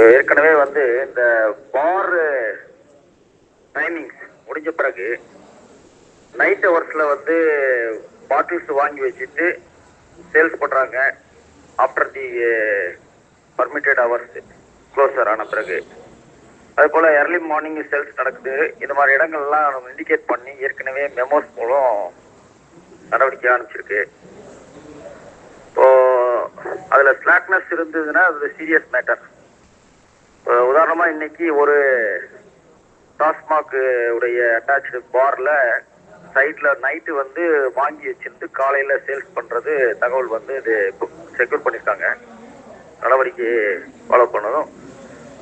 ஏற்கனவே வந்து இந்த பார் டைமிங்ஸ் முடிஞ்ச பிறகு நைட் ஹவர்ஸ்ல வந்து பாட்டில்ஸ் வாங்கி வச்சுட்டு சேல்ஸ் பண்றாங்க. After the permitted hours closure ஆன பிறகு அதே போல ஏர்லி மார்னிங் சேல்ஸ் நடக்குது. இந்த மாதிரி இடங்கள்லாம் நம்ம இண்டிகேட் பண்ணி ஏற்கனவே மெமோஸ் மூலம் நடவடிக்கை ஆரம்பிச்சிருக்கு. இப்போ அதுல ஸ்லாக்னஸ் இருந்ததுன்னா அது சீரியஸ் மேட்டர். உதாரணமா இன்னைக்கு ஒரு டாஸ்மாக் உடைய அட்டாச்சு பார்ல சைட்ல நைட்டு வந்து வாங்கி வச்சிருந்து காலையில சேல்ஸ் பண்றது தகவல் வந்து இது செக்யூர் பண்ணிருக்காங்க. நடவடிக்கை ஃபாலோ பண்ணதும்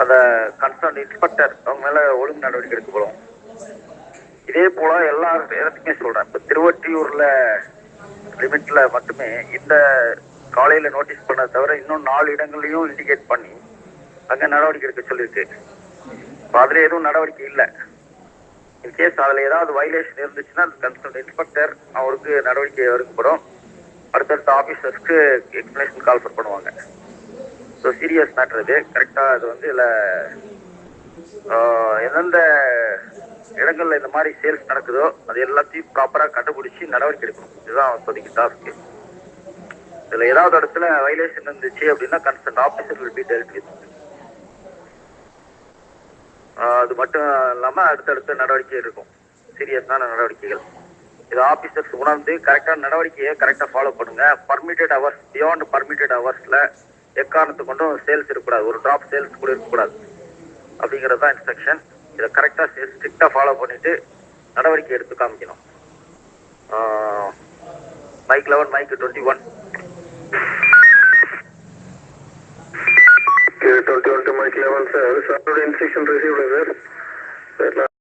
அந்த கன்சர்ன் இன்ஸ்பெக்டர் அவங்க மேல ஒழுங்கு நடவடிக்கை எடுக்கப்படும். இதே போல எல்லா இடத்துக்குமே சொல்றேன். இப்ப திருவொற்றியூர்ல லிமிட்ல மட்டுமே இந்த காலையில நோட்டீஸ் பண்ண தவிர இன்னும் 4 இடங்களையும் இண்டிகேட் பண்ணி அங்க நடவடிக்கை எடுக்க சொல்லியிருக்கு. அதுல எதுவும் நடவடிக்கை இல்லை. இன்கேஸ் அதுல ஏதாவது வைலேஷன் இருந்துச்சுன்னா கன்சர்ன் இன்ஸ்பெக்டர் அவருக்கு நடவடிக்கை எடுக்கப்படும். அடுத்தடுத்த ஆபீசர்ஸ்க்கு எக்ஸ்பிளேஷன் கால்ஃபர் பண்ணுவாங்க. ஸோ சீரியஸ் மேட்டர் இது. கரெக்டா அது வந்து இதுல எந்தெந்த இடங்கள்ல இந்த மாதிரி சேல்ஸ் நடக்குதோ அது எல்லாத்தையும் ப்ராப்பரா கண்டுபிடிச்சு நடவடிக்கை எடுக்கணும். இதுதான் இப்போதைக்கு டாஸ்க். இதுல ஏதாவது இடத்துல வைலேஷன் இருந்துச்சு அப்படின்னா concern officer will be dealt with. அது மட்டும் இல்லாம அடுத்தடுத்த நடவடிக்கை இருக்கும், சீரியஸான நடவடிக்கைகள். இது ஆபீசர்ஸ் உணர்ந்து கரெக்டான நடவடிக்கையை கரெக்டா ஃபாலோ பண்ணுங்க. பர்மிட்டட் ஹவர்ஸ் பியாண்ட் பர்மிட்டட் ஹவர்ஸ்ல எக்காரணத்து கொண்டும் சேல்ஸ் இருக்கக்கூடாது. ஒரு டிராப் சேல்ஸ் கூட இருக்கக்கூடாது அப்படிங்கிறது தான் இன்ஸ்ட்ரக்ஷன். இதை கரெக்டா ஸ்ட்ரிக்டா ஃபாலோ பண்ணிட்டு நடவடிக்கை எடுத்து காமிக்கணும். Mike 11 mike 21 21 to Mike 11, sir. Sir, instruction received, sir.